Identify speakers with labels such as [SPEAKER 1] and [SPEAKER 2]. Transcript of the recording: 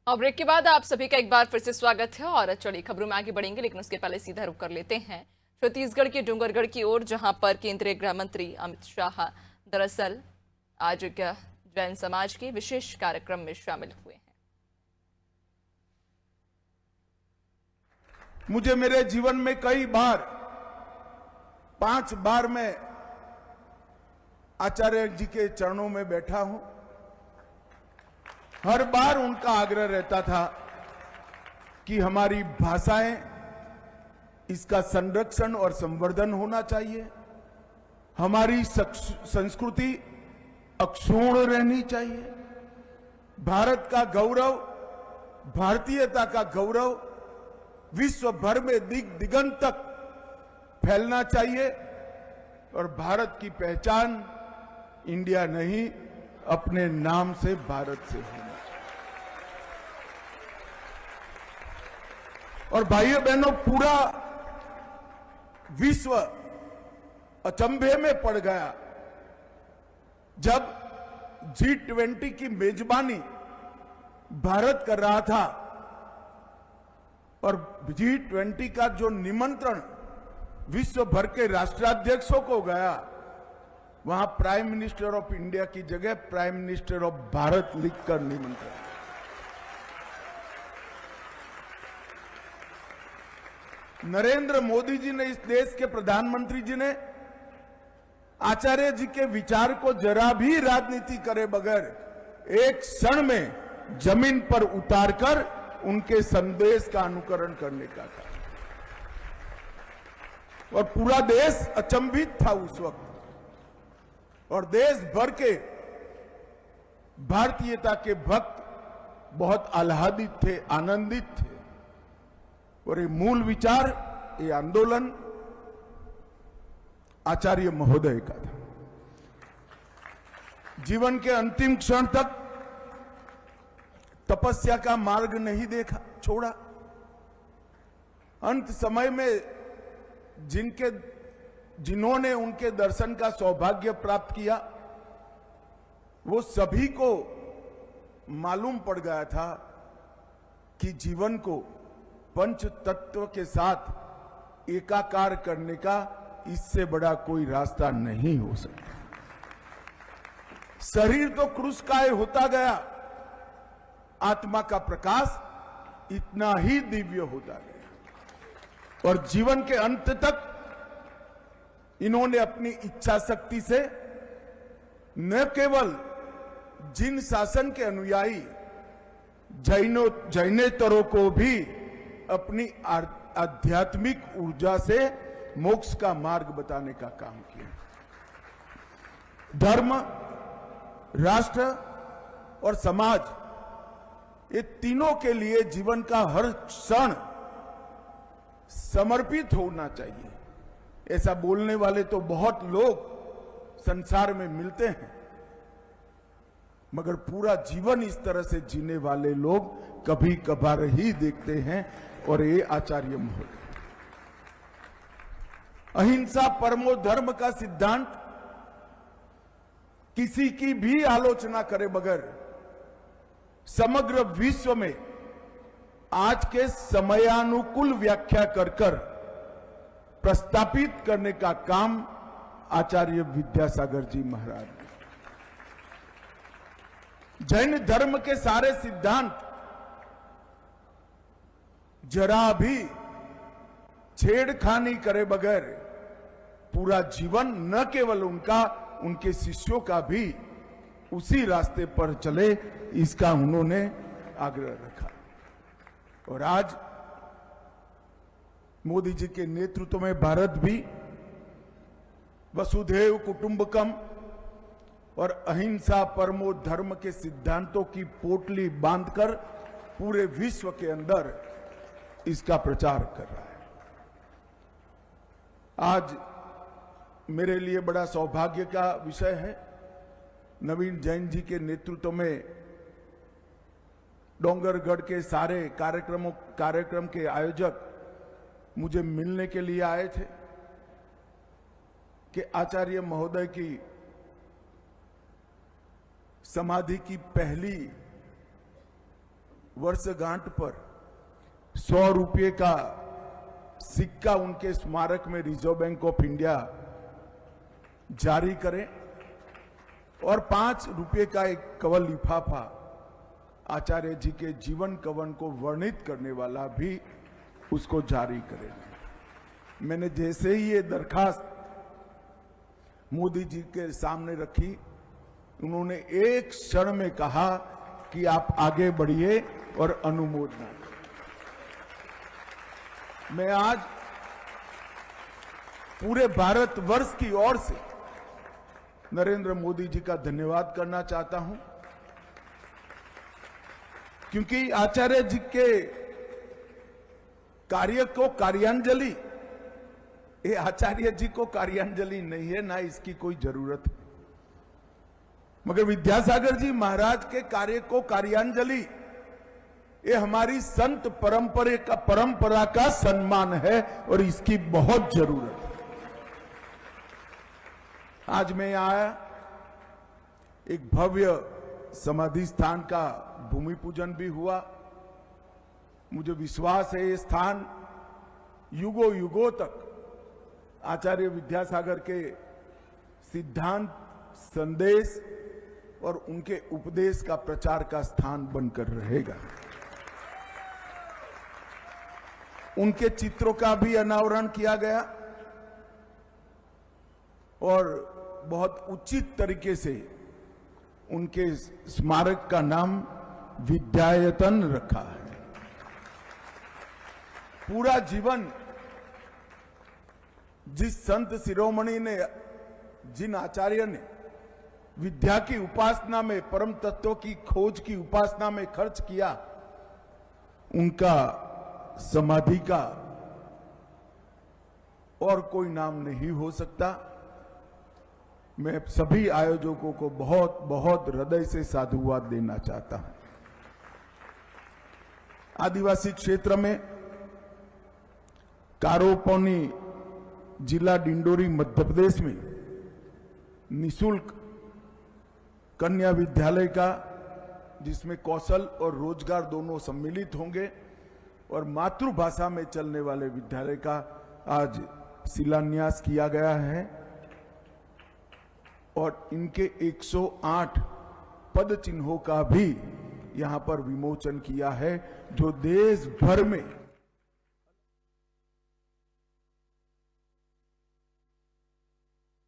[SPEAKER 1] और ब्रेक के बाद आप सभी का एक बार फिर से स्वागत है और चलिए खबरों में आगे बढ़ेंगे, लेकिन उसके पहले सीधा रुख कर लेते हैं छत्तीसगढ़ के डूंगरगढ़ की ओर, जहां पर केंद्रीय गृह मंत्री अमित शाह दरअसल आज जैन समाज के विशेष कार्यक्रम में शामिल हुए हैं।
[SPEAKER 2] मुझे मेरे जीवन में कई बार 5 बार मैं आचार्य जी के चरणों में बैठा हूं। हर बार उनका आग्रह रहता था कि हमारी भाषाएं, इसका संरक्षण और संवर्धन होना चाहिए, हमारी संस्कृति अक्षुण्ण रहनी चाहिए, भारत का गौरव, भारतीयता का गौरव विश्व भर में दिगंत तक फैलना चाहिए और भारत की पहचान इंडिया नहीं, अपने नाम से भारत से होना चाहिए। और भाइयों बहनों, पूरा विश्व अचंभे में पड़ गया जब G20 की मेजबानी भारत कर रहा था और G20 का जो निमंत्रण विश्व भर के राष्ट्राध्यक्षों को गया, वहां प्राइम मिनिस्टर ऑफ इंडिया की जगह प्राइम मिनिस्टर ऑफ भारत लिखकर निमंत्रण। नरेंद्र मोदी जी ने, इस देश के प्रधानमंत्री जी ने आचार्य जी के विचार को जरा भी राजनीति करे बगैर एक क्षण में जमीन पर उतारकर उनके संदेश का अनुकरण करने का था और पूरा देश अचंभित था उस वक्त। और देश भर के भारतीयता के भक्त बहुत आह्लादित थे, आनंदित थे। और ये मूल विचार, ये आंदोलन आचार्य महोदय का था। जीवन के अंतिम क्षण तक तपस्या का मार्ग नहीं देखा, छोड़ा। अंत समय में जिन्होंने उनके दर्शन का सौभाग्य प्राप्त किया, वो सभी को मालूम पड़ गया था कि जीवन को पंच तत्व के साथ एकाकार करने का इससे बड़ा कोई रास्ता नहीं हो सकता। शरीर तो क्रूसकाय होता गया, आत्मा का प्रकाश इतना ही दिव्य होता गया। और जीवन के अंत तक इन्होंने अपनी इच्छा शक्ति से न केवल जिन शासन के अनुयायी जैनेतरों को भी अपनी आध्यात्मिक ऊर्जा से मोक्ष का मार्ग बताने का काम किया। धर्म, राष्ट्र और समाज, ये तीनों के लिए जीवन का हर क्षण समर्पित होना चाहिए। ऐसा बोलने वाले तो बहुत लोग संसार में मिलते हैं, मगर पूरा जीवन इस तरह से जीने वाले लोग कभी कभार ही देखते हैं। और ये आचार्य महोदय अहिंसा परमो धर्म का सिद्धांत किसी की भी आलोचना करे बगैर समग्र विश्व में आज के समयानुकूल व्याख्या कर प्रस्तापित करने का काम आचार्य विद्यासागर जी महाराज ने। जैन धर्म के सारे सिद्धांत जरा भी छेड़खानी करे बगैर पूरा जीवन, न केवल उनका, उनके शिष्यों का भी उसी रास्ते पर चले, इसका उन्होंने आग्रह रखा। और आज मोदी जी के नेतृत्व में भारत भी वसुधैव कुटुंबकम और अहिंसा परमो धर्म के सिद्धांतों की पोटली बांधकर पूरे विश्व के अंदर इसका प्रचार कर रहा है। आज मेरे लिए बड़ा सौभाग्य का विषय है, नवीन जैन जी के नेतृत्व में डोंगरगढ़ के सारे कार्यक्रम के आयोजक मुझे मिलने के लिए आए थे कि आचार्य महोदय की समाधि की पहली वर्षगांठ पर 100 रुपये का सिक्का उनके स्मारक में रिजर्व बैंक ऑफ इंडिया जारी करें और 5 रुपये का एक कवल लिफाफा आचार्य जी के जीवन कवन को वर्णित करने वाला भी उसको जारी करें। मैंने जैसे ही ये दरखास्त मोदी जी के सामने रखी, उन्होंने एक क्षण में कहा कि आप आगे बढ़िए और अनुमोदन करें। मैं आज पूरे भारतवर्ष की ओर से नरेंद्र मोदी जी का धन्यवाद करना चाहता हूं, क्योंकि आचार्य जी के कार्य को कार्यांजलि, ये आचार्य जी को कार्यांजलि नहीं है, ना इसकी कोई जरूरत है, मगर विद्यासागर जी महाराज के कार्य को कार्यांजलि, ये हमारी संत परंपरा का सम्मान है और इसकी बहुत जरूरत है। आज मैं यहां आया, एक भव्य समाधि स्थान का भूमि पूजन भी हुआ। मुझे विश्वास है ये स्थान युगों युगों तक आचार्य विद्यासागर के सिद्धांत, संदेश और उनके उपदेश का प्रचार का स्थान बनकर रहेगा। उनके चित्रों का भी अनावरण किया गया और बहुत उचित तरीके से उनके स्मारक का नाम विद्यायतन रखा है। पूरा जीवन जिस संत शिरोमणि ने, जिन आचार्य ने विद्या की उपासना में, परम तत्व की खोज की उपासना में खर्च किया, उनका समाधि का और कोई नाम नहीं हो सकता। मैं सभी आयोजकों को बहुत बहुत हृदय से साधुवाद देना चाहता हूं। आदिवासी क्षेत्र में कारोपौनी जिला डिंडोरी मध्य प्रदेश में निशुल्क कन्या विद्यालय का, जिसमें कौशल और रोजगार दोनों सम्मिलित होंगे, और मातृभाषा में चलने वाले विद्यालय का आज शिलान्यास किया गया है और इनके 108 पद चिन्हों का भी यहां पर विमोचन किया है, जो देश भर में